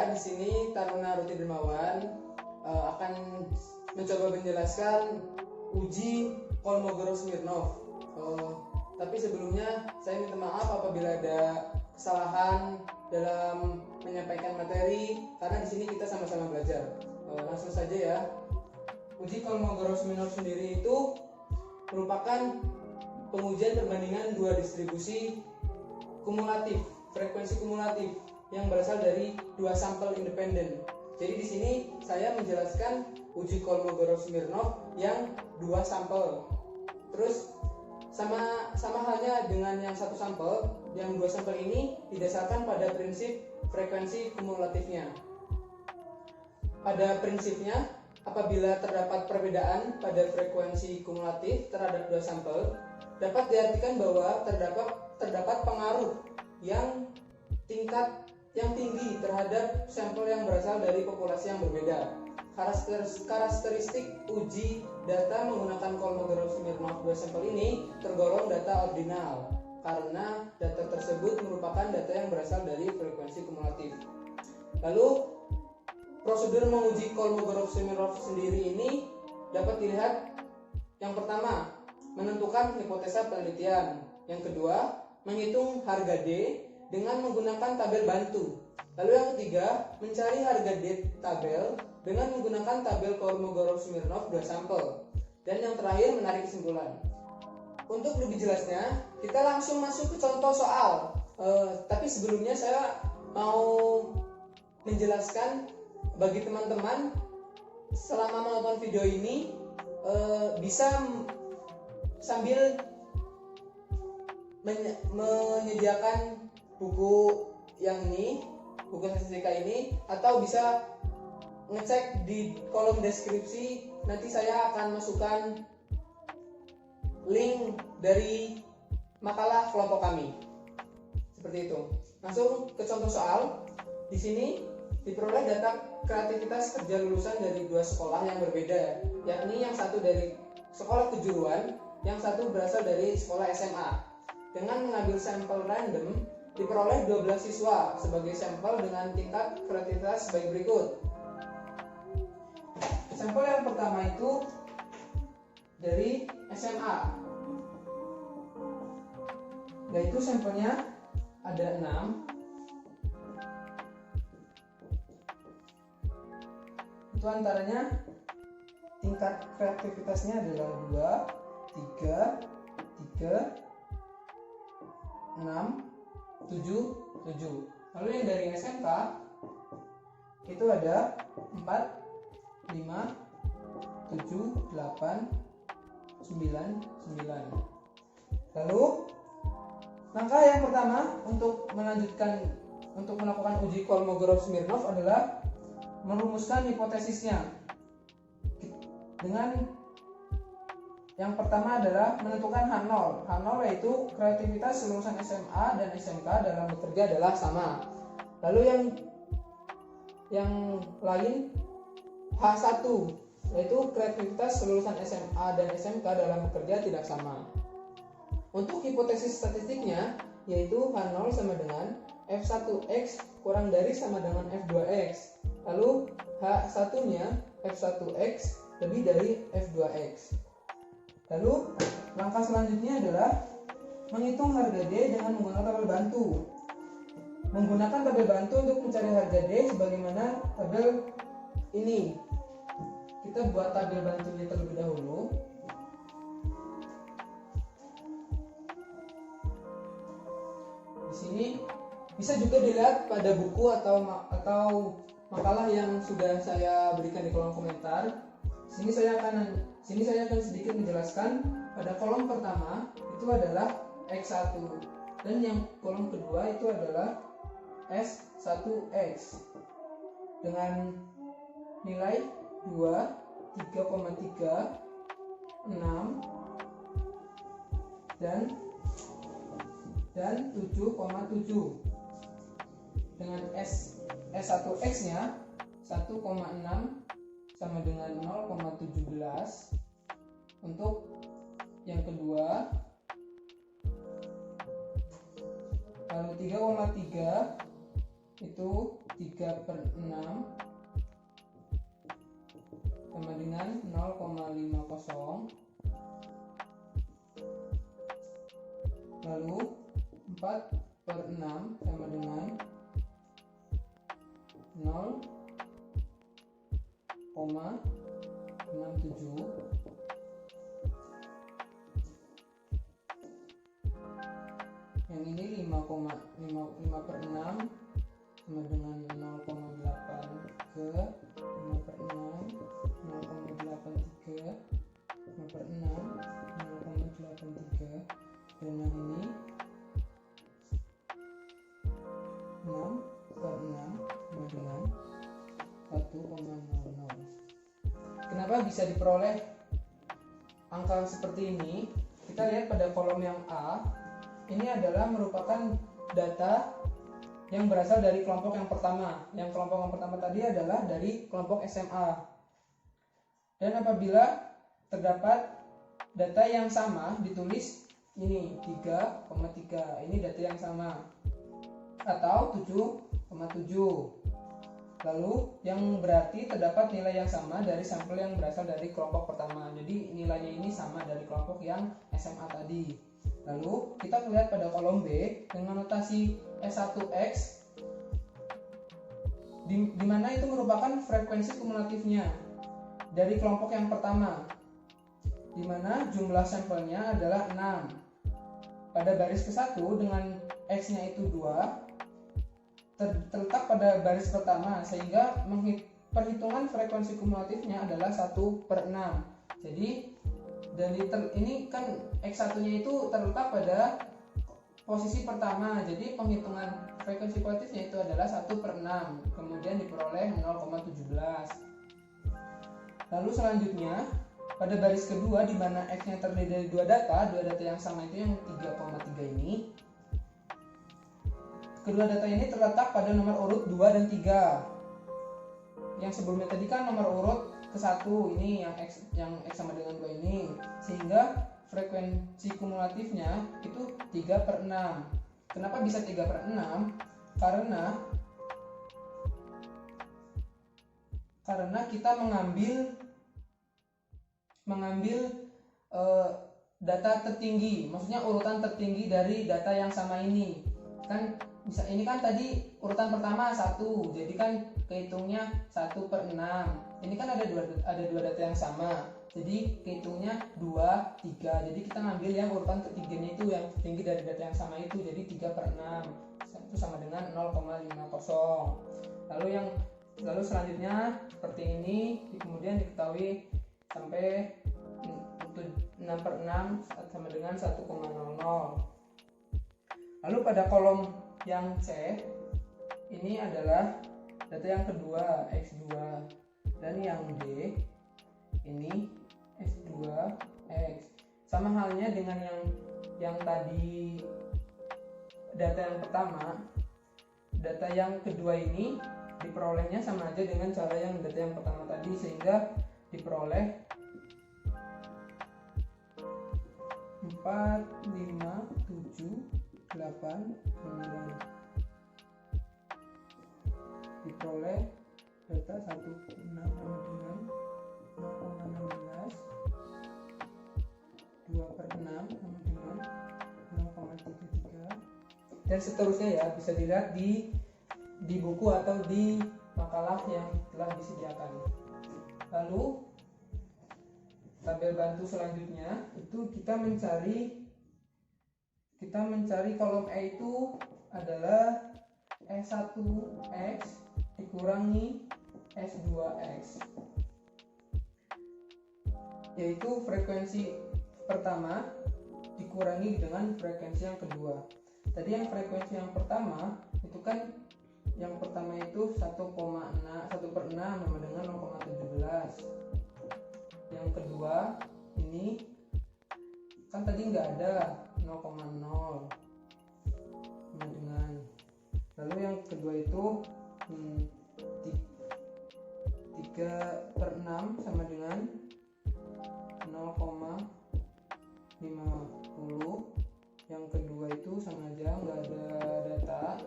Saya di sini Taruna Ruti Dermawan akan mencoba menjelaskan uji Kolmogorov-Smirnov. Tapi sebelumnya saya minta maaf apabila ada kesalahan dalam menyampaikan materi, karena di sini kita sama-sama belajar. Langsung saja ya. Uji Kolmogorov-Smirnov sendiri itu merupakan pengujian perbandingan dua distribusi kumulatif, frekuensi kumulatif yang berasal dari dua sampel independen. Jadi di sini saya menjelaskan uji Kolmogorov-Smirnov yang dua sampel. Terus sama halnya dengan yang satu sampel, yang dua sampel ini didasarkan pada prinsip frekuensi kumulatifnya. Pada prinsipnya, apabila terdapat perbedaan pada frekuensi kumulatif terhadap dua sampel, dapat diartikan bahwa terdapat pengaruh yang tinggi terhadap sampel yang berasal dari populasi yang berbeda. Karakteristik uji data menggunakan Kolmogorov-Smirnov dua sampel ini tergolong data ordinal karena data tersebut merupakan data yang berasal dari frekuensi kumulatif. Lalu prosedur menguji Kolmogorov-Smirnov sendiri ini dapat dilihat: yang pertama, menentukan hipotesa penelitian; yang kedua, menghitung harga D dengan menggunakan tabel bantu; lalu yang ketiga, mencari harga D tabel dengan menggunakan tabel Kolmogorov-Smirnov dua sampel; dan yang terakhir, menarik kesimpulan. Untuk lebih jelasnya, kita langsung masuk ke contoh soal. Tapi sebelumnya saya mau menjelaskan bagi teman-teman selama menonton video ini bisa sambil menyediakan buku yang ini, buku statistika ini, atau bisa ngecek di kolom deskripsi. Nanti saya akan masukkan link dari makalah kelompok kami. Seperti itu. Langsung ke contoh soal. Di sini diperoleh data kreativitas kerja lulusan dari dua sekolah yang berbeda, yakni yang satu dari sekolah kejuruan, yang satu berasal dari sekolah SMA. Dengan mengambil sampel random, diperoleh 12 siswa sebagai sampel dengan tingkat kreativitas sebagai berikut. Sampel yang pertama itu dari SMA, yaitu sampelnya ada 6. Itu antaranya tingkat kreativitasnya adalah 2, 3, 6, 7. Lalu yang dari SMK itu ada 4, 5, 7, 8, 9. Lalu langkah yang pertama untuk melakukan uji Kolmogorov-Smirnov adalah merumuskan hipotesisnya. Dengan yang pertama adalah menentukan H0. H0 yaitu kreativitas lulusan SMA dan SMK dalam bekerja adalah sama. Lalu yang lain H1 yaitu kreativitas lulusan SMA dan SMK dalam bekerja tidak sama. Untuk hipotesis statistiknya yaitu H0 sama dengan F1X kurang dari sama dengan F2X. Lalu H1-nya F1X lebih dari F2X. Lalu langkah selanjutnya adalah menghitung harga D dengan menggunakan tabel bantu. Menggunakan tabel bantu untuk mencari harga D sebagaimana tabel ini. Kita buat tabel bantunya terlebih dahulu. Di sini bisa juga dilihat pada buku atau makalah yang sudah saya berikan di kolom komentar. Sini saya akan sedikit menjelaskan. Pada kolom pertama itu adalah X1 dan yang kolom kedua itu adalah S1X dengan nilai 2, 3,3, 6 dan 7,7. Dengan S1X-nya 1,6 sama dengan 0,17. Untuk yang kedua, lalu 3,3 itu 3/6 sama dengan 0,50. Lalu 4/6 sama dengan 0,67. Yang ini 5/6 sama dengan 0,8 ke 5/6 0,83 5/6 0,83, dan yang ini 6/6 sama dengan 1,00. Kenapa bisa diperoleh angka seperti ini? Kita lihat pada kolom yang A. Ini adalah merupakan data yang berasal dari kelompok yang pertama. Yang kelompok yang pertama tadi adalah dari kelompok SMA. Dan apabila terdapat data yang sama ditulis ini 3,3. Ini data yang sama. Atau 7,7. Lalu yang berarti terdapat nilai yang sama dari sampel yang berasal dari kelompok pertama. Jadi nilainya ini sama dari kelompok yang SMA tadi. Lalu kita lihat pada kolom B dengan notasi S1X, di mana itu merupakan frekuensi kumulatifnya dari kelompok yang pertama, di mana jumlah sampelnya adalah 6. Pada baris ke-1 dengan X-nya itu 2 terletak pada baris pertama, sehingga perhitungan frekuensi kumulatifnya adalah 1/6. Jadi ini kan X1-nya itu terletak pada posisi pertama, jadi penghitungan frekuensi kumulatifnya itu adalah 1/6, kemudian diperoleh 0,17. Lalu selanjutnya pada baris kedua, di mana X-nya terdiri dari dua data yang sama itu yang 3,3 ini. Kedua data ini terletak pada nomor urut 2 dan 3. Yang sebelumnya tadi kan nomor urut ke-1, ini yang X sama dengan 2 ini, sehingga frekuensi kumulatifnya itu 3/6. Kenapa bisa 3/6? Karena kita mengambil data tertinggi, maksudnya urutan tertinggi dari data yang sama ini. Kan ini kan tadi urutan pertama 1, jadi kan kehitungnya 1/6. Ini kan ada dua data yang sama, jadi kehitungnya 2, 3. Jadi kita ngambil yang urutan ketiganya itu yang tinggi dari data yang sama itu, jadi 3/6 itu sama dengan 0,50. Lalu selanjutnya seperti ini, kemudian diketahui sampai 6/6 sama dengan 1,00. Lalu pada kolom yang C ini adalah data yang kedua, X2, dan yang D ini S2X. Sama halnya dengan yang tadi data yang pertama, data yang kedua ini diperolehnya sama aja dengan cara yang data yang pertama tadi, sehingga diperoleh 4, 5, 7, 8, 9. Diperoleh data 1,6 sama dengan 0,16, 2/6 sama dengan 0,33, dan seterusnya ya, bisa dilihat di buku atau di makalah yang telah disediakan. Lalu tabel bantu selanjutnya itu kita mencari kolom E itu adalah S1X dikurangi S2X, yaitu frekuensi pertama dikurangi dengan frekuensi yang kedua. Tadi yang frekuensi yang pertama itu kan, yang pertama itu 1/6 sama dengan 0,17. Yang kedua ini kan tadi nggak ada 0,0 sama dengan. Lalu yang kedua itu 3/6 sama dengan 0,50. Yang kedua itu sama aja, nggak ada data.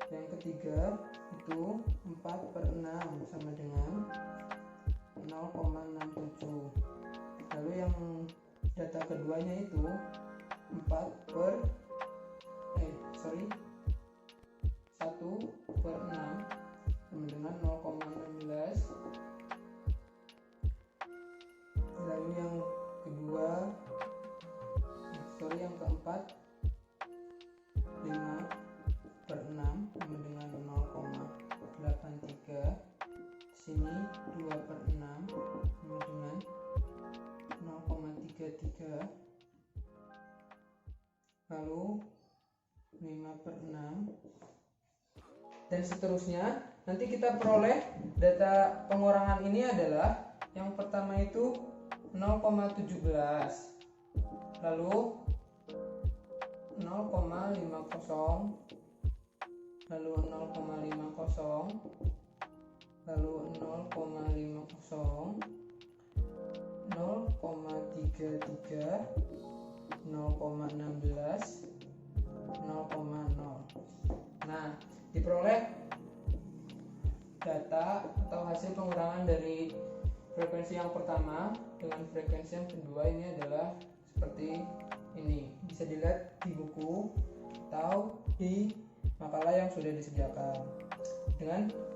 Yang ketiga yaitu 4/6 sama dengan 0,67. Lalu yang data keduanya itu 1/6 sama dengan 0,16. Lalu yang keempat 5/6 sama dengan 0,83. Sini 2/6 sama dengan 0,33. Lalu 5/6 dan seterusnya. Nanti kita peroleh data pengurangan ini adalah yang pertama itu 0,17, lalu 0,50, lalu 0,50, lalu 0,50, 0,33, 0,16, 0,0. Nah, diperoleh data atau hasil pengurangan dari frekuensi yang pertama dengan frekuensi yang kedua ini adalah seperti ini. Bisa dilihat di buku atau di makalah yang sudah disediakan.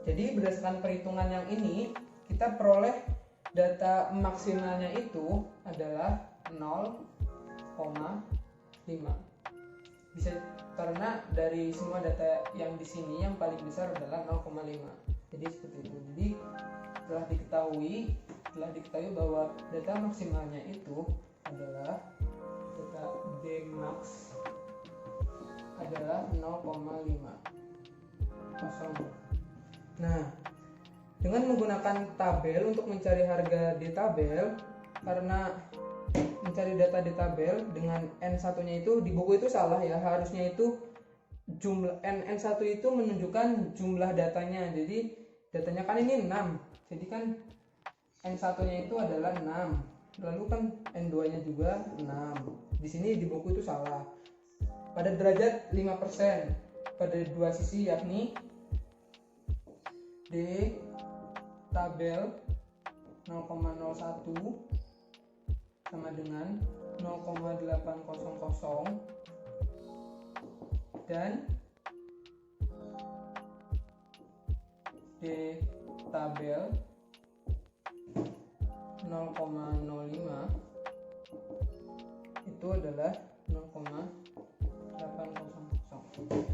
Jadi berdasarkan perhitungan yang ini, kita peroleh data maksimalnya itu adalah 0,5. Bisa karena dari semua data yang di sini yang paling besar adalah 0,5. Jadi seperti itu. Jadi telah diketahui bahwa data maksimalnya itu adalah data Dmax adalah 0,5. Nah, dengan menggunakan tabel untuk mencari harga di tabel, karena mencari data di tabel dengan N1-nya itu di buku itu salah ya, harusnya itu jumlah N1 itu menunjukkan jumlah datanya. Jadi datanya kan ini 6. Jadi kan N1-nya itu adalah 6. Lalu kan N2-nya juga 6. Di sini di buku itu salah. Pada derajat 5% pada dua sisi, yakni di tabel 0,01 sama dengan 0,800 dan di tabel 0,05 itu adalah 0,800.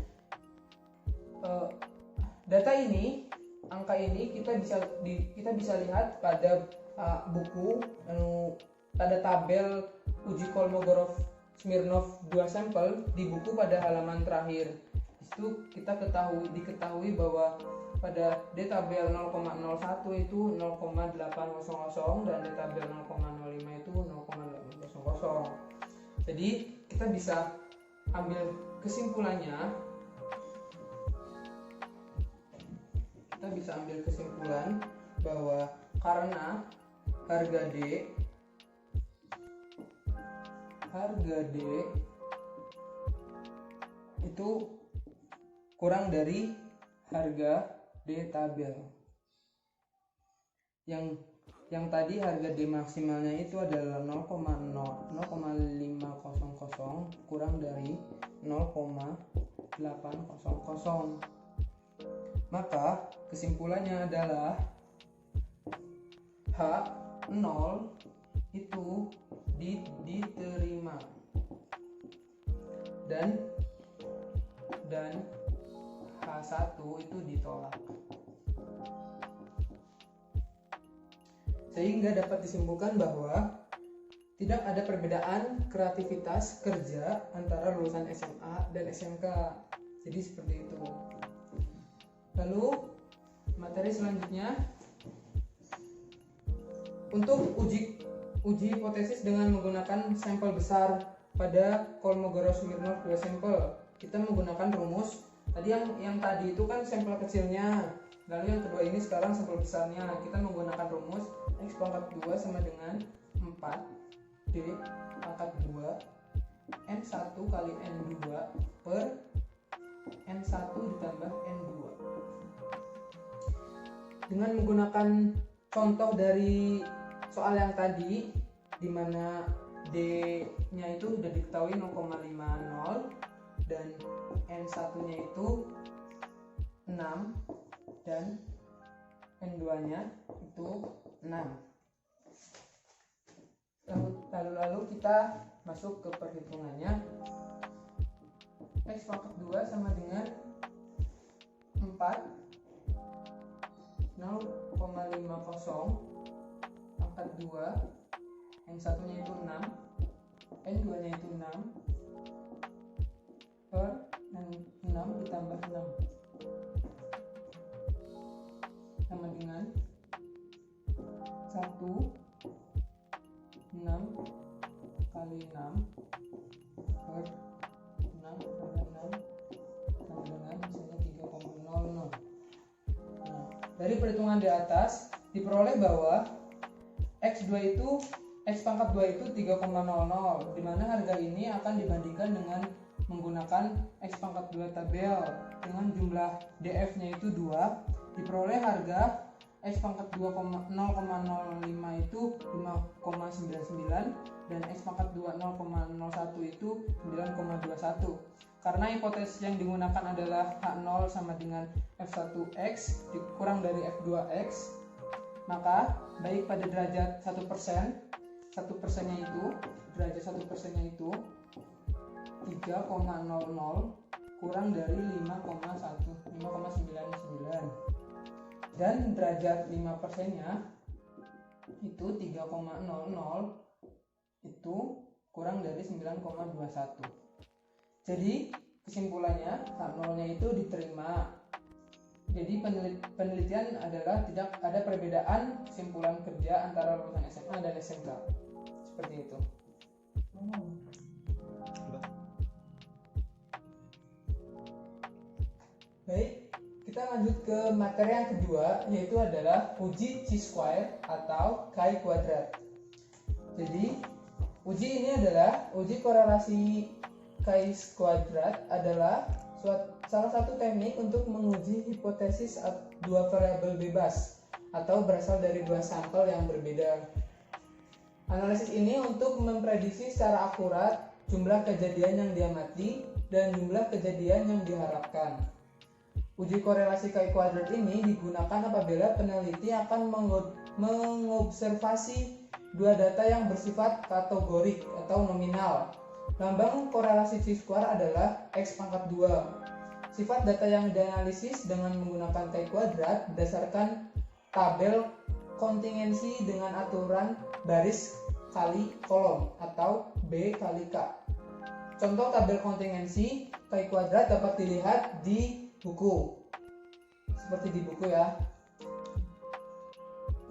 Data ini, angka ini kita bisa lihat pada buku pada tabel uji Kolmogorov-Smirnov 2 sampel di buku pada halaman terakhir. Itu diketahui bahwa pada di tabel 0,01 itu 0,800 dan di tabel 0,05 itu 0,800. Jadi kita bisa ambil kesimpulannya. Kita bisa ambil kesimpulan bahwa karena harga D itu kurang dari harga D tabel. Yang tadi harga D maksimalnya itu adalah 0,500 kurang dari 0,800. Maka kesimpulannya adalah H0 itu diterima dan H1 itu ditolak. Sehingga dapat disimpulkan bahwa tidak ada perbedaan kreativitas kerja antara lulusan SMA dan SMK. Jadi seperti itu. Lalu materi selanjutnya untuk uji hipotesis dengan menggunakan sampel besar pada Kolmogorov-Smirnov 2 sampel. Kita menggunakan rumus. Tadi yang tadi itu kan sampel kecilnya. Lalu yang kedua ini sekarang sampel besarnya. Kita menggunakan rumus X pangkat 2 sama dengan 4 D pangkat 2 N1 kali N2 per N1 ditambah N2. dengan menggunakan contoh dari soal yang tadi, di mana D-nya itu sudah diketahui 0,50 dan N1-nya itu 6 dan N2-nya itu 6. Lalu kita masuk ke perhitungannya. X pangkat 2 sama dengan 4 0,50 pangkat 2, yang satunya itu 6, N2 nya itu 6 per 6 ditambah 6 sama dengan 1 6 kali 6 per 6 tambah 6 sama dengan hasilnya 3,00. Dari perhitungan di atas diperoleh bahwa X2 itu X pangkat 2 itu 3,00, di mana harga ini akan dibandingkan dengan menggunakan X pangkat 2 tabel dengan jumlah DF-nya itu 2, diperoleh harga X pangkat 2, 0,05 itu 5,99 dan X pangkat 2 0,01 itu 9,21. Karena hipotesis yang digunakan adalah H0 sama dengan F1X dikurang dari F2X, maka baik pada derajat 1%, 1%-nya itu, derajat 1%-nya itu 3,00 kurang dari 5,99, dan derajat 5%-nya itu 3,00 itu kurang dari 9,21. Jadi kesimpulannya H0-nya itu diterima. Jadi penelitian adalah tidak ada perbedaan kesimpulan kerja antara lulusan SMA dan SMK. Seperti itu. Baik, kita lanjut ke materi yang kedua, yaitu adalah uji chi-square atau chi kuadrat. Jadi uji ini adalah uji korelasi chi kuadrat adalah salah satu teknik untuk menguji hipotesis dua variabel bebas atau berasal dari dua sampel yang berbeda. Analisis ini untuk memprediksi secara akurat jumlah kejadian yang diamati dan jumlah kejadian yang diharapkan. Uji korelasi chi kuadrat ini digunakan apabila peneliti akan mengobservasi dua data yang bersifat kategorik atau nominal. Lambang korelasi chi-square adalah X pangkat 2. Sifat data yang dianalisis dengan menggunakan chi kuadrat berdasarkan tabel kontingensi dengan aturan baris kali kolom atau B kali K. Contoh tabel kontingensi chi kuadrat dapat dilihat di buku. Seperti di buku ya.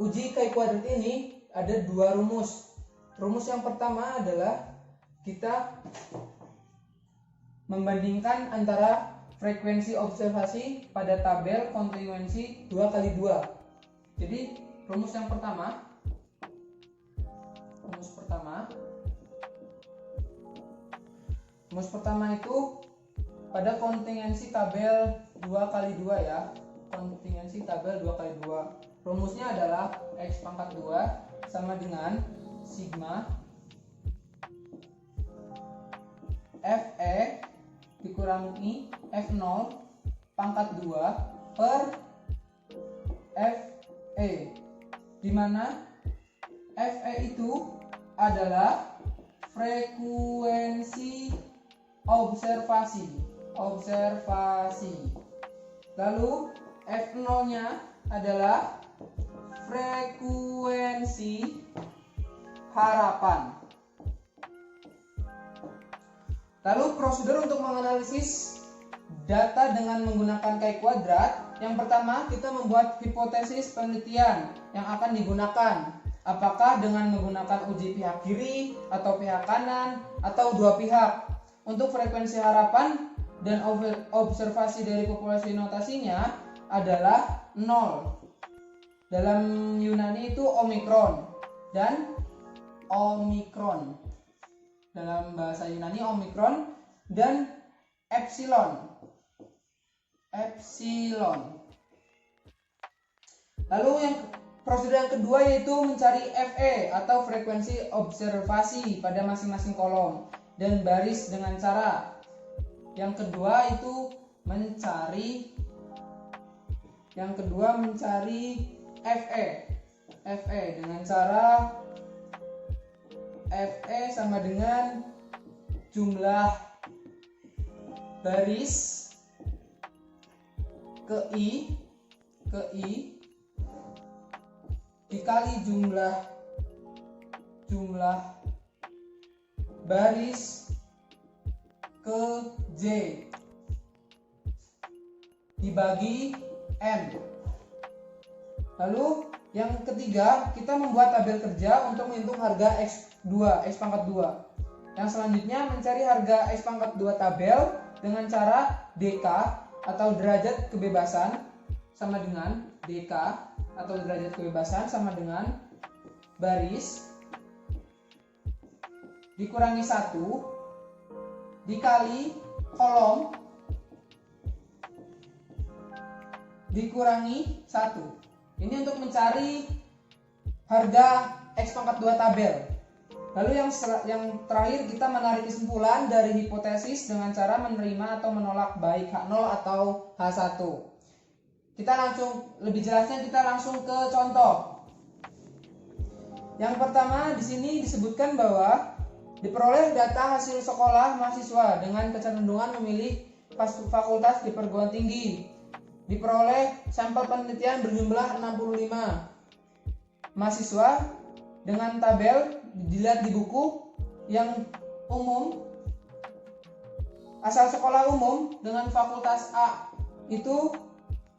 Uji chi kuadrat ini ada dua rumus. Rumus yang pertama adalah kita membandingkan antara frekuensi observasi pada tabel kontingensi 2x2. Jadi rumus pertama itu pada kontingensi tabel 2x2 ya. Kontingensi tabel 2x2. Rumusnya adalah X pangkat 2 sama dengan sigma Fe dikurangi F0 pangkat 2 per Fe, di mana Fe itu adalah frekuensi observasi. Lalu F0-nya adalah frekuensi harapan. Lalu prosedur untuk menganalisis data dengan menggunakan chi kuadrat. Yang pertama, kita membuat hipotesis penelitian yang akan digunakan. Apakah dengan menggunakan uji pihak kiri atau pihak kanan atau dua pihak. Untuk frekuensi harapan dan observasi dari populasi notasinya adalah 0. Dalam Yunani itu omikron dan omikron. Dalam bahasa Yunani omikron dan epsilon. Lalu prosedur yang kedua yaitu mencari FE atau frekuensi observasi pada masing-masing kolom dan baris dengan cara yang kedua mencari FE dengan cara FE sama dengan jumlah baris ke I dikali jumlah baris ke J dibagi N. Lalu yang ketiga, kita membuat tabel kerja untuk menghitung harga X pangkat 2. Yang selanjutnya mencari harga X pangkat 2 tabel dengan cara DK atau derajat kebebasan sama dengan DK atau derajat kebebasan sama dengan baris dikurangi 1 dikali kolom dikurangi 1. Ini untuk mencari harga X pangkat 2 tabel. Lalu yang terakhir kita menarik kesimpulan dari hipotesis dengan cara menerima atau menolak baik H0 atau H1. Lebih jelasnya kita langsung ke contoh. Yang pertama di sini disebutkan bahwa diperoleh data hasil sekolah mahasiswa dengan kecenderungan memilih fakultas di perguruan tinggi. Diperoleh sampel penelitian berjumlah 65 mahasiswa dengan tabel dilihat di buku yang umum asal sekolah umum dengan fakultas A itu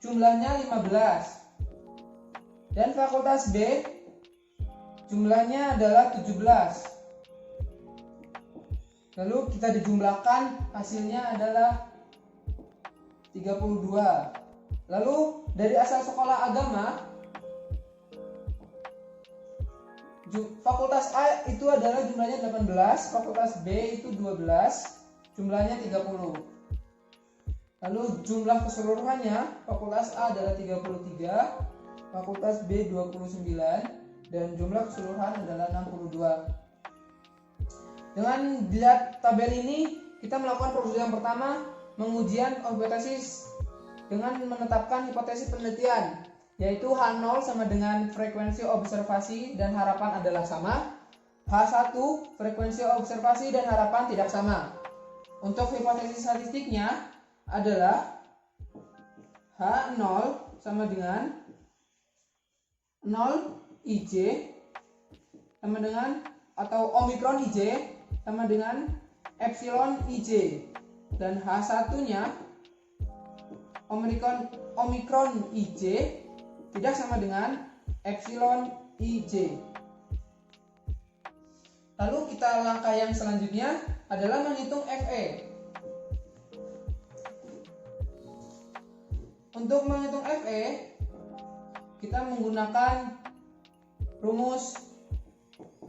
jumlahnya 15 dan fakultas B jumlahnya adalah 17. Lalu kita dijumlahkan hasilnya adalah 32. Lalu dari asal sekolah agama fakultas A itu adalah jumlahnya 18, fakultas B itu 12, jumlahnya 30. Lalu jumlah keseluruhannya fakultas A adalah 33, fakultas B 29 dan jumlah keseluruhan adalah 62. Dengan dilihat tabel ini kita melakukan prosedur yang pertama, mengujian hipotesis dengan menetapkan hipotesis penelitian, yaitu H0 sama dengan frekuensi observasi dan harapan adalah sama, H1 frekuensi observasi dan harapan tidak sama. Untuk hipotesis statistiknya adalah H0 sama dengan 0 IJ sama dengan atau Omikron IJ sama dengan Epsilon IJ dan H1-nya Omikron IJ tidak sama dengan Epsilon IJ. Lalu langkah yang selanjutnya adalah menghitung FE. Untuk menghitung FE, kita menggunakan rumus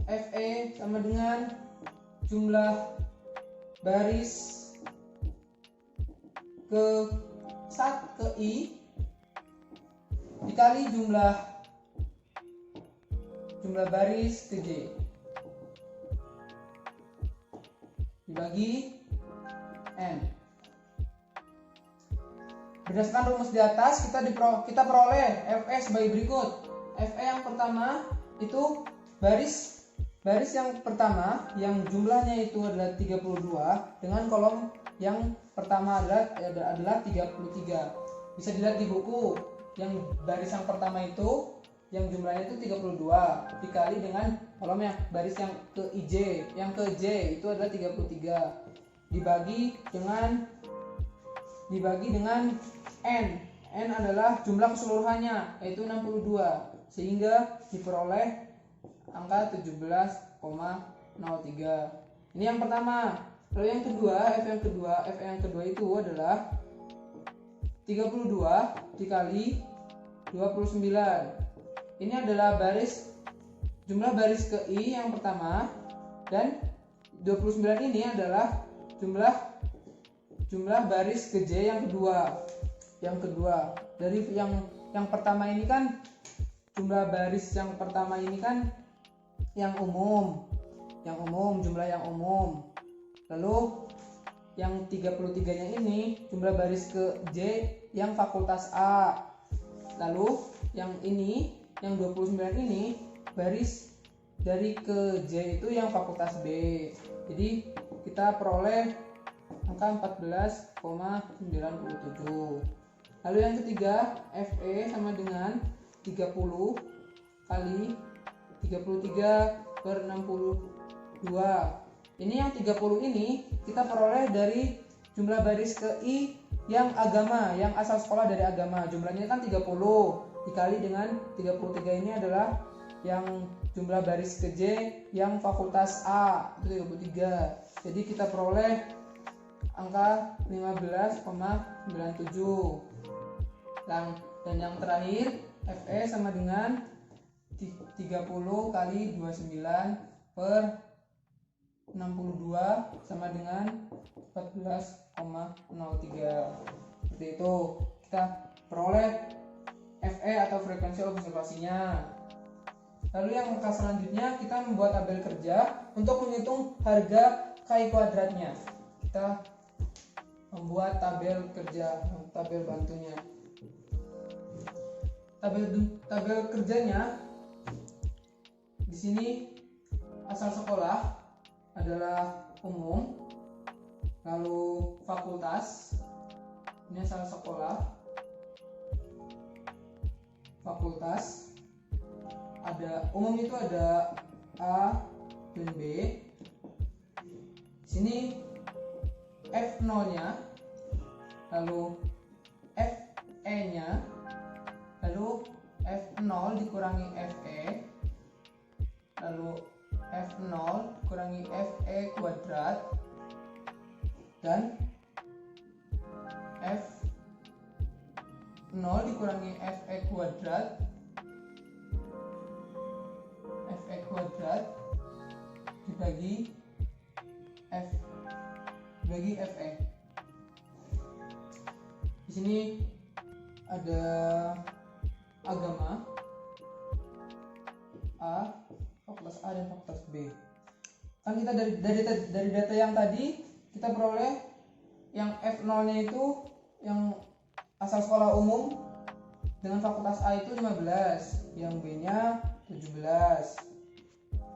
FE sama dengan jumlah baris ke I dikali jumlah baris ke J dibagi N. Berdasarkan rumus di atas kita peroleh FE sebagai berikut. FE yang pertama itu baris yang pertama yang jumlahnya itu adalah 32 dengan kolom yang pertama adalah 33. Bisa dilihat di buku yang baris yang pertama itu yang jumlahnya itu 32 dikali dengan kolom yang baris yang ke IJ, yang ke J itu adalah 33 dibagi dengan N. N adalah jumlah keseluruhannya yaitu 62 sehingga diperoleh angka 17,03. Ini yang pertama. Lalu yang kedua, F yang kedua itu adalah 32 dikali 29. Ini adalah jumlah baris ke I yang pertama dan 29 ini adalah jumlah baris ke J yang kedua. Dari yang pertama ini kan jumlah baris yang pertama ini kan yang umum, jumlah yang umum. Lalu yang 33-nya ini jumlah baris ke J yang fakultas A. Lalu yang ini, yang 29 ini baris dari ke J itu yang fakultas B. Jadi kita peroleh angka 14,97. Lalu yang ketiga, FE sama dengan 30 kali 33/62. Ini yang 30 ini kita peroleh dari jumlah baris ke I yang agama, yang asal sekolah dari agama. Jumlahnya kan 30 dikali dengan 33 ini adalah yang jumlah baris ke J yang fakultas A, itu 33. Jadi kita peroleh angka 15,97. Dan yang terakhir FE sama dengan 30 kali 29/62 sama dengan 14,03. Seperti itu kita peroleh FE atau frekuensi observasinya. Lalu yang angka selanjutnya kita membuat tabel kerja untuk menghitung harga KI kuadratnya. Kita membuat tabel kerja, tabel bantunya. Tabel kerjanya di sini asal sekolah adalah umum, lalu fakultas ini asal sekolah, fakultas ada umum itu ada A dan B. Di sini F0-nya, lalu FE-nya, lalu F0 dikurangi FE, lalu F0 kurangi FE kuadrat, dan F0 dikurangi FE kuadrat dibagi FE. Di sini ada agama A, fakultas A dan fakultas B. Kan kita dari data yang tadi kita peroleh yang F0-nya itu yang asal sekolah umum dengan fakultas A itu 15, yang B-nya 17.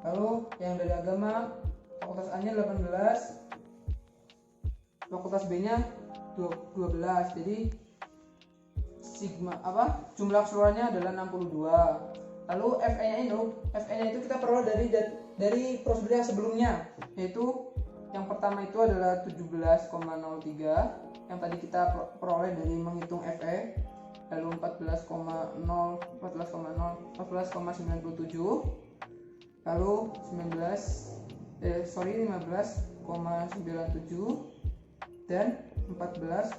Lalu yang dari agama fakultas A-nya 18, fakultas B-nya 12. Jadi jumlah keseluruhannya adalah 62. Lalu FE-nya itu kita peroleh dari prosedur yang sebelumnya, yaitu yang pertama itu adalah 17,03 yang tadi kita peroleh dari menghitung FE, lalu 14,97, lalu 15,97 dan 14,04.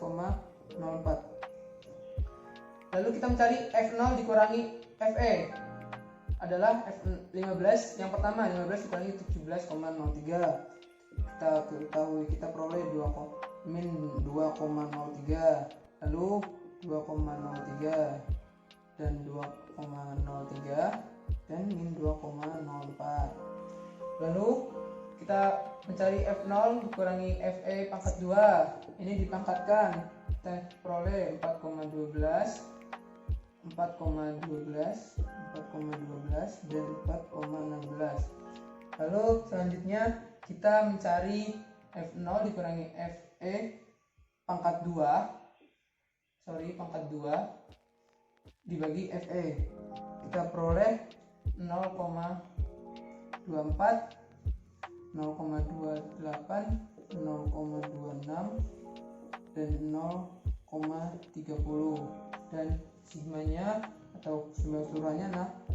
Lalu kita mencari F0 dikurangi FE adalah F15. Yang pertama 15 dikurangi 17,03. Kita peroleh min 2,03, lalu 2,03 dan 2,03 dan min 2,04. Lalu kita mencari F0 dikurangi FE pangkat 2. Ini dipangkatkan, kita peroleh 4,12 dan 4,16. Lalu selanjutnya kita mencari F0 dikurangi FE pangkat 2 dibagi FE. Kita peroleh 0,24, 0,28, 0,26 dan 0,30, dan sigmanya atau keseluruhannya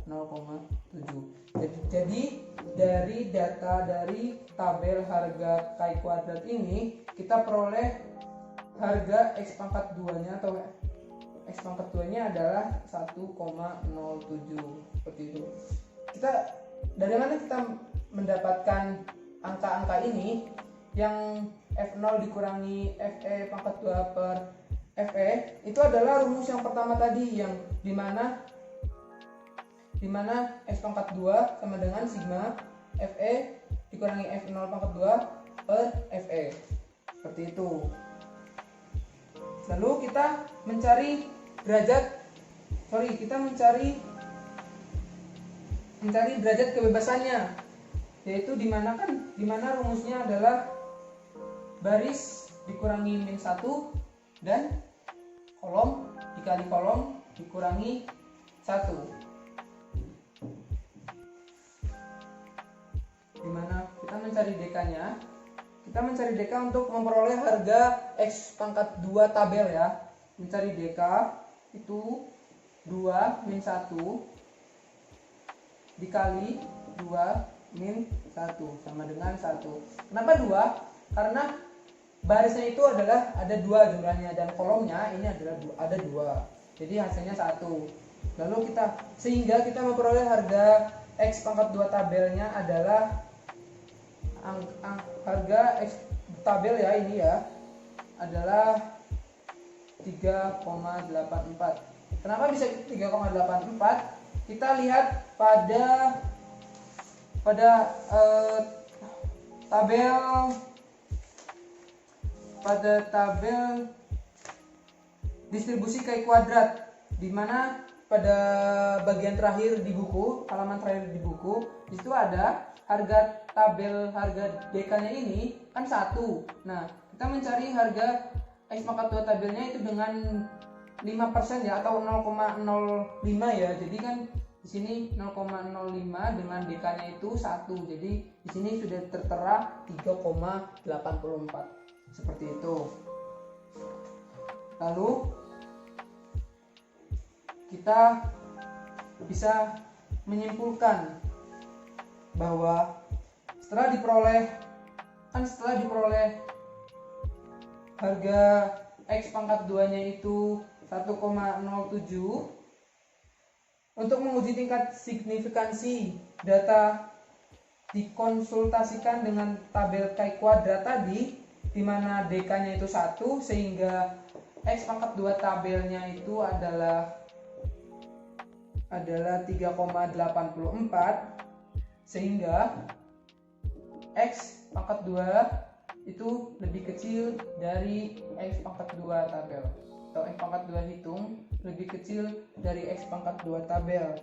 0,7. Jadi dari data dari tabel harga KI kuadrat ini kita peroleh harga X pangkat 2-nya atau X pangkat 2-nya adalah 1,07. Seperti itu. Dari mana kita mendapatkan angka-angka ini? Yang F0 dikurangi FE pangkat 2 per FE itu adalah rumus yang pertama tadi, yang dimana di mana X pangkat 2 sama dengan sigma FE dikurangi F0 pangkat 2 per FE. Seperti itu. Lalu kita mencari derajat kebebasannya, yaitu di mana rumusnya adalah baris dikurangi min 1 dan kolom dikali kolom dikurangi 1. Dimana kita mencari DK-nya. Kita mencari DK untuk memperoleh harga X pangkat 2 tabel ya. Mencari DK itu 2 min 1 dikali 2 min 1 sama dengan 1. Kenapa 2? Karena barisnya itu adalah ada 2 jumlahnya dan kolomnya ini adalah ada 2. Jadi hasilnya 1. Lalu sehingga kita memperoleh harga X pangkat 2 tabelnya adalah harga X tabel ya ini ya adalah 3,84. Kenapa bisa 3,84? Kita lihat pada tabel distribusi chi kuadrat, di mana pada bagian terakhir di buku, halaman terakhir di buku, itu ada harga DK-nya ini kan 1. Nah, kita mencari harga X pangkat 2 tabelnya itu dengan 5% ya atau 0,05 ya. Jadi kan di sini 0,05 dengan DK-nya itu 1. Jadi di sini sudah tertera 3,84. Seperti itu. Lalu kita bisa menyimpulkan bahwa setelah diperoleh harga X pangkat 2-nya itu 1,07, untuk menguji tingkat signifikansi data dikonsultasikan dengan tabel chi kuadrat tadi, di mana DK-nya itu 1 sehingga X pangkat 2 tabelnya itu adalah 3,84, sehingga X pangkat 2 itu lebih kecil dari X pangkat 2 tabel, atau X pangkat 2 hitung lebih kecil dari X pangkat 2 tabel,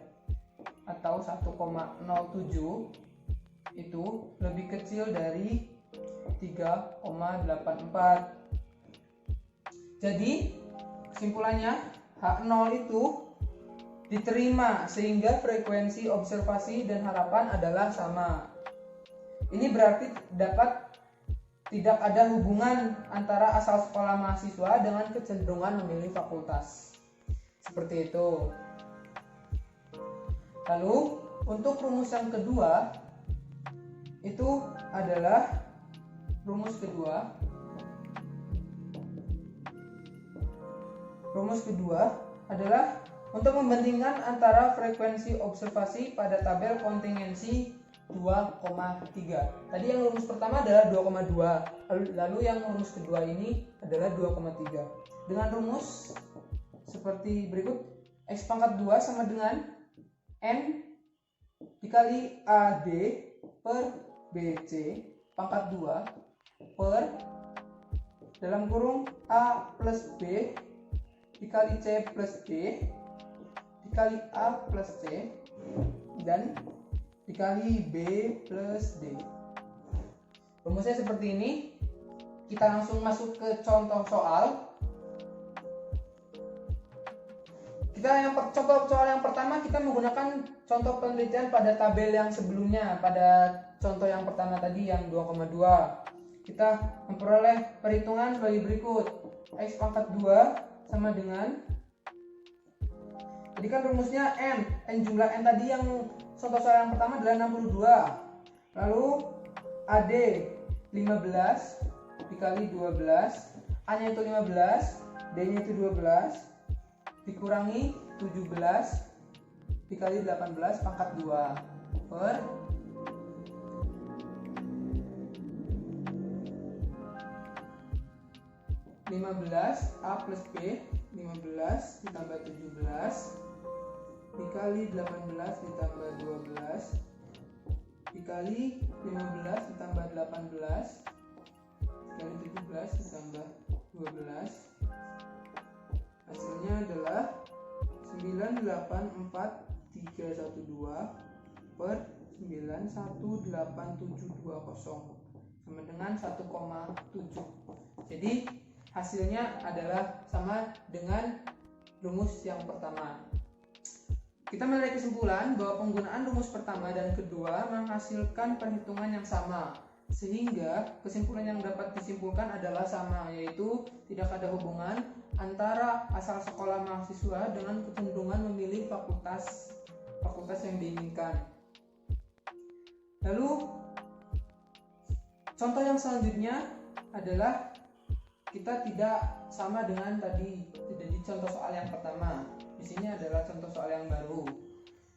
atau 1,07 itu lebih kecil dari 3,84. Jadi kesimpulannya H0 itu diterima sehingga frekuensi observasi dan harapan adalah sama. Ini berarti tidak ada hubungan antara asal sekolah mahasiswa dengan kecenderungan memilih fakultas. Seperti itu. Lalu untuk rumus yang kedua itu adalah rumus kedua adalah untuk membandingkan antara frekuensi observasi pada tabel kontingensi 2,3. Tadi yang rumus pertama adalah 2,2. Lalu yang rumus kedua ini adalah 2,3. Dengan rumus seperti berikut. X pangkat 2 sama dengan N dikali AD per BC pangkat 2 per dalam kurung A plus B dikali C plus D dikali A plus C dan dikali B plus D. Rumusnya seperti ini. Kita langsung masuk ke contoh soal. Contoh soal yang pertama kita menggunakan contoh penelitian pada tabel yang sebelumnya. Pada contoh yang pertama tadi yang 2,2, kita memperoleh perhitungan sebagai berikut. X pangkat 2 sama dengan, jadi kan rumusnya N jumlah N tadi yang contoh soal yang pertama adalah 62. Lalu AD 15 dikali 12, A nya itu 15, D nya itu 12 dikurangi 17 dikali 18 pangkat 2 per 15 A plus B 15 ditambah 17 dikali 18 ditambah 12 dikali 15 ditambah 18 dikali 17 ditambah 12, hasilnya adalah 984.312 per 918.720 sama dengan 1,7. Jadi hasilnya adalah sama dengan rumus yang pertama. Kita menarik kesimpulan bahwa penggunaan rumus pertama dan kedua menghasilkan perhitungan yang sama, sehingga kesimpulan yang dapat disimpulkan adalah sama, yaitu tidak ada hubungan antara asal sekolah mahasiswa dengan kecenderungan memilih fakultas yang diinginkan. Lalu contoh yang selanjutnya adalah kita tidak sama dengan tadi, tidak di contoh soal yang pertama. Di sini adalah contoh soal yang baru.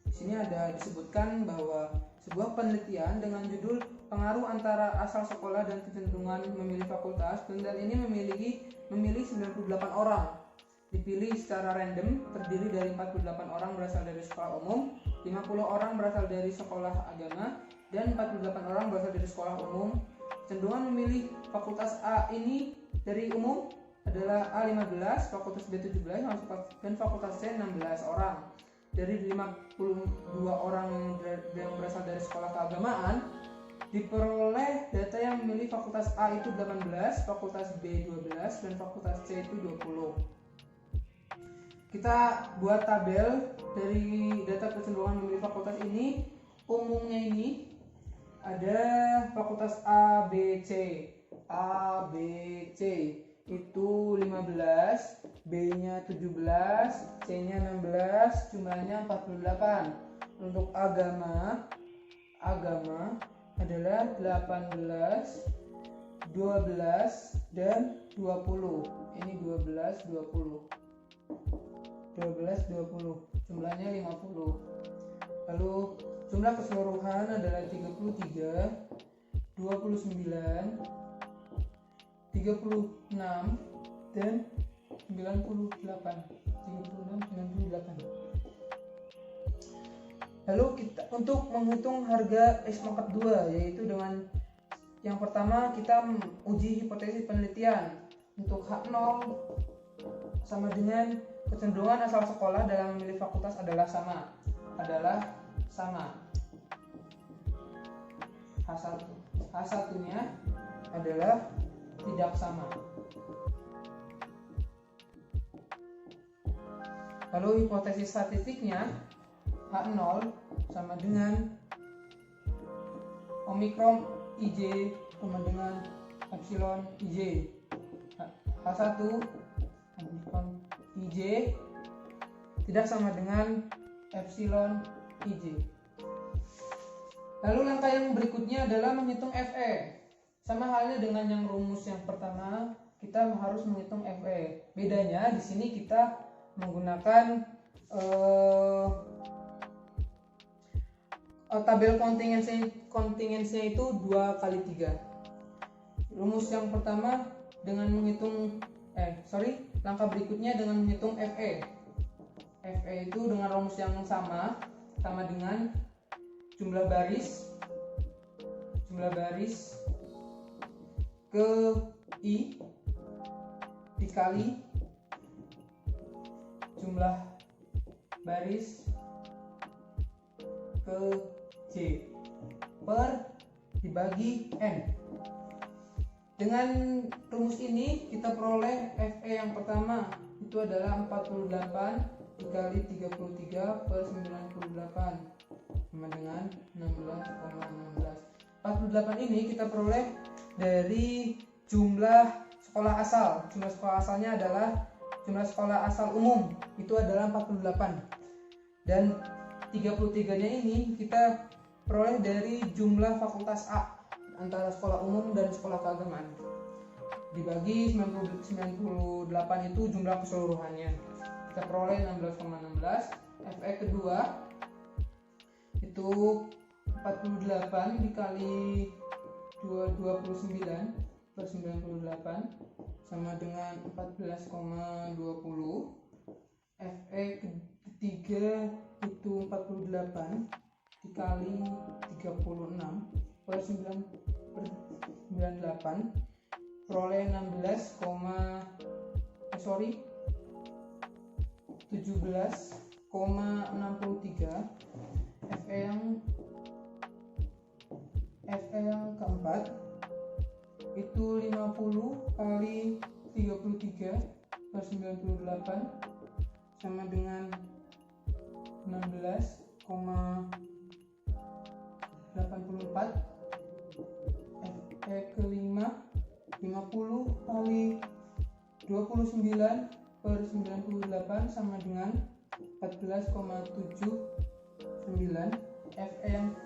Di sini ada disebutkan bahwa sebuah penelitian dengan judul pengaruh antara asal sekolah dan kecenderungan memilih fakultas. Penelitian ini memilih 98 orang. Dipilih secara random, terdiri dari 48 orang berasal dari sekolah umum, 50 orang berasal dari sekolah agama, dan 48 orang berasal dari sekolah umum. Cenderungan memilih fakultas A ini dari umum adalah A15, fakultas B17, dan fakultas C 16 orang. Dari 52 orang yang berasal dari sekolah keagamaan, diperoleh data yang memilih fakultas A itu 18, fakultas B 12, dan fakultas C itu 20. Kita buat tabel dari data kecenderungan memilih fakultas ini. Umumnya ini ada fakultas A, B, C. A, B, C itu 15, B-nya 17, C-nya 16, jumlahnya 48. Untuk agama adalah 18, 12, dan 20. Ini 12, 20. Jumlahnya 50. Lalu jumlah keseluruhan adalah 33, 29, 36, dan 98. Lalu kita untuk menghitung harga X pangkat 2, yaitu dengan yang pertama kita uji hipotesis penelitian. Untuk H0 sama dengan kecenderungan asal sekolah dalam memilih fakultas adalah sama. H1-nya adalah tidak sama. Lalu hipotesis statistiknya H0 sama dengan Omikron IJ sama dengan Epsilon IJ. H1 Omikron IJ tidak sama dengan Epsilon IJ. Lalu langkah yang berikutnya adalah menghitung FE. Sama halnya dengan yang rumus yang pertama, kita harus menghitung FE. Bedanya di sini kita menggunakan tabel kontingensinya itu 2x3. Rumus yang pertama dengan menghitung langkah berikutnya dengan menghitung FE. FE itu dengan rumus yang sama dengan jumlah baris ke I dikali jumlah baris ke J per dibagi N. Dengan rumus ini kita peroleh FE yang pertama itu adalah 48 dikali 33 per 98 sama dengan 16,16. 48 ini kita peroleh dari jumlah sekolah asal. Jumlah sekolah asalnya adalah jumlah sekolah asal umum itu adalah 48. Dan 33-nya ini kita peroleh dari jumlah fakultas A antara sekolah umum dan sekolah keagamaan. Dibagi 98 itu jumlah keseluruhannya. Kita peroleh 16,16. FE kedua itu 48 dikali 29 per 98 sama dengan 14,20. FE ketiga itu 48 dikali 36 per 98 peroleh 17,63. Fe yang keempat itu 50 kali 33 per 98 sama dengan 16,84. Fe kelima 50 kali 29 per 98 sama dengan 14,79. Fe yang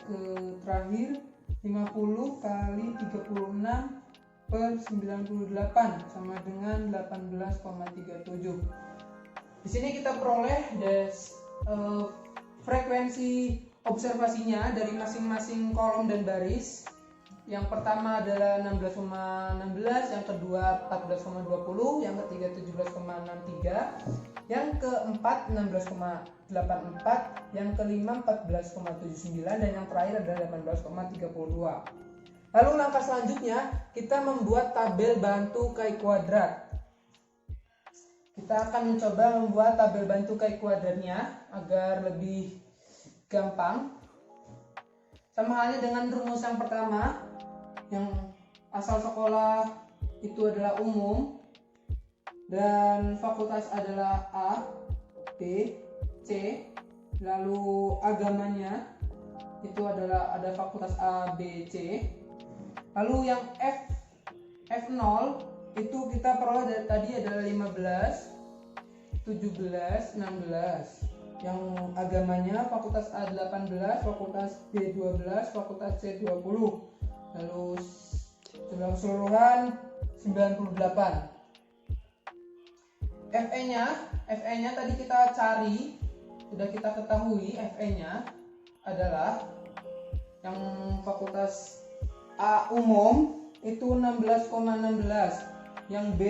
terakhir 50 kali 36 per 98 sama dengan 18,37. Di sini kita peroleh frekuensi observasinya dari masing-masing kolom dan baris. Yang pertama adalah 16,16, yang kedua 14,20, yang ketiga 17,63, yang keempat 16,84, yang kelima 14,79, dan yang terakhir adalah 18,32. Lalu langkah selanjutnya kita membuat tabel bantu chi kuadrat. Kita akan mencoba membuat tabel bantu chi kuadratnya agar lebih gampang. Sama halnya dengan rumus yang pertama, yang asal sekolah itu adalah umum dan fakultas adalah A, B, C, lalu agamanya itu adalah ada fakultas A, B, C. Lalu yang F0 itu kita peroleh dari tadi adalah 15, 17, 16. Yang agamanya fakultas A 18, fakultas B 12, fakultas C 20. Lalu jumlah keseluruhan 98. FE-nya tadi kita cari, sudah kita ketahui FE-nya adalah yang fakultas A umum itu 16,16, yang B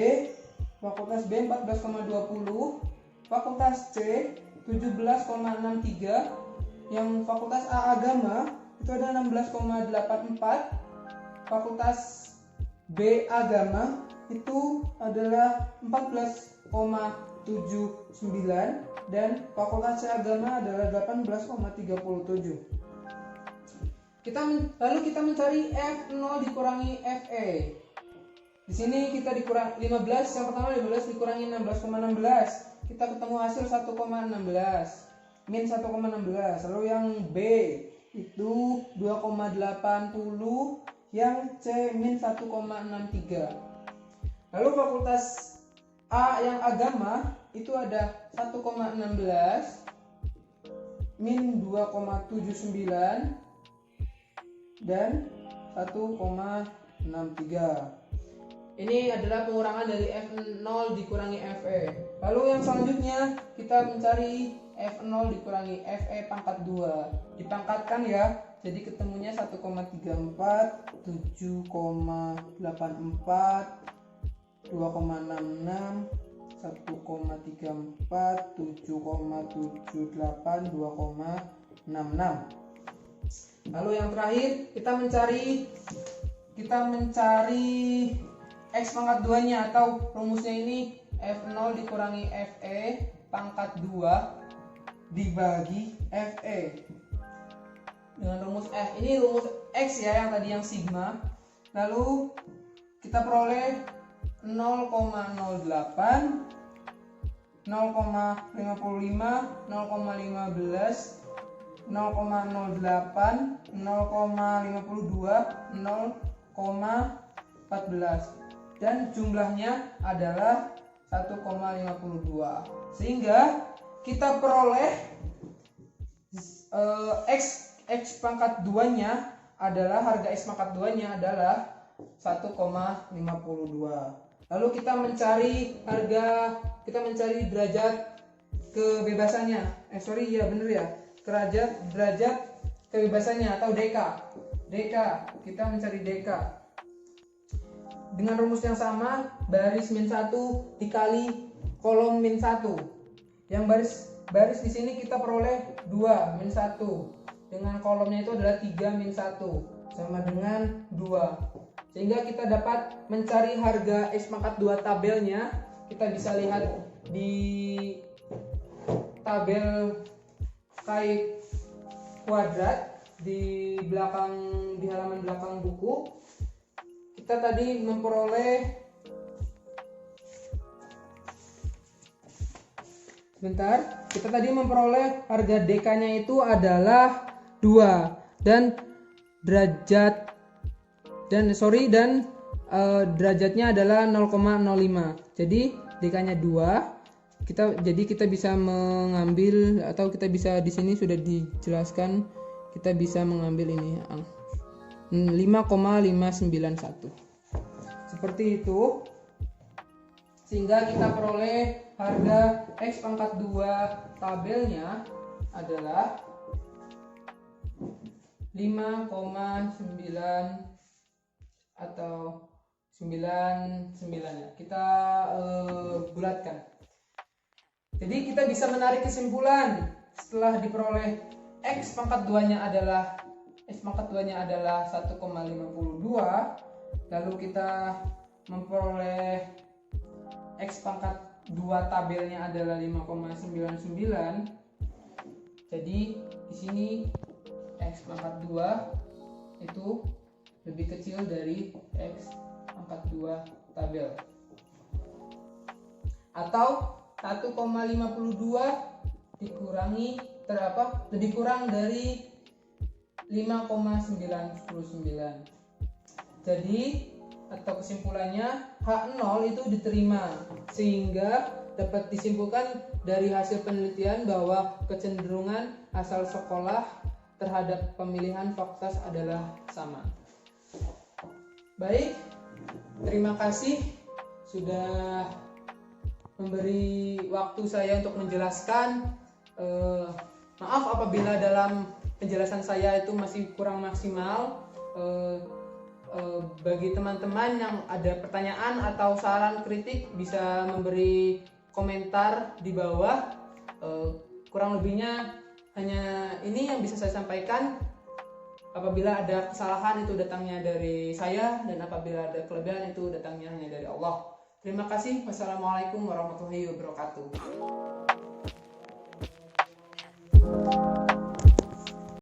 fakultas B 14,20, fakultas C 17,63, yang fakultas A agama itu ada 16,84, fakultas B agama itu adalah 14,79 dan fakultas C agama adalah 18,37. Lalu kita mencari F0 dikurangi Fe. Di sini kita dikurang 15, yang pertama 15 dikurangi 16,16. Kita ketemu hasil 1,16. Min 1,16. Lalu yang B itu 2,80, yang C min 1,63. Lalu fakultas A yang agama itu ada 1,16 min 2,79 dan 1,63. Ini adalah pengurangan dari F0 dikurangi Fe. Lalu yang selanjutnya kita mencari F0 dikurangi Fe pangkat 2. Dipangkatkan ya, jadi ketemunya 1,34, 7,84, 2,66, 1,34, 7,78, 2,66. Lalu yang terakhir kita mencari X pangkat 2-nya, atau rumusnya ini F0 dikurangi Fe pangkat 2 dibagi Fe. Dengan rumus F, ini rumus X ya, yang tadi yang sigma. Lalu kita peroleh 0,08, 0,55, 0,15, 0,08, 0,52, 0,14. Dan jumlahnya adalah 1,52. Sehingga kita peroleh X pangkat 2-nya adalah, harga X pangkat 2-nya adalah 1,52. Lalu kita mencari derajat kebebasannya. Derajat kebebasannya atau DK. Kita mencari DK. Dengan rumus yang sama, baris min 1 dikali kolom min 1. Yang baris baris di sini kita peroleh 2 min 1 dengan kolomnya itu adalah 3 min 1 sama dengan 2, sehingga kita dapat mencari harga X pangkat 2 tabelnya. Kita bisa lihat di tabel kait kuadrat di halaman belakang buku. Kita tadi memperoleh harga DK-nya itu adalah 2 dan derajatnya adalah 0,05. Jadi DK-nya 2. Kita bisa mengambil, atau kita bisa, di sini sudah dijelaskan, kita bisa mengambil ini 5,591. Seperti itu. Sehingga kita peroleh harga X pangkat 2 tabelnya adalah 5,9 atau 99 ya. Kita bulatkan. Jadi kita bisa menarik kesimpulan setelah diperoleh X pangkat 2-nya adalah 1,52, lalu kita memperoleh X pangkat 2 tabelnya adalah 5,99. Jadi di sini X pangkat 2 itu lebih kecil dari X pangkat 2 tabel, atau 1,52 lebih kurang dari 5,999. Jadi atau kesimpulannya H0 itu diterima, sehingga dapat disimpulkan dari hasil penelitian bahwa kecenderungan asal sekolah terhadap pemilihan fakultas adalah sama. Baik, terima kasih sudah memberi waktu saya untuk menjelaskan. Maaf apabila dalam penjelasan saya itu masih kurang maksimal. Bagi teman-teman yang ada pertanyaan atau saran kritik bisa memberi komentar di bawah. Kurang lebihnya hanya ini yang bisa saya sampaikan. Apabila ada kesalahan itu datangnya dari saya, dan apabila ada kelebihan itu datangnya hanya dari Allah. Terima kasih. Wassalamualaikum warahmatullahi wabarakatuh.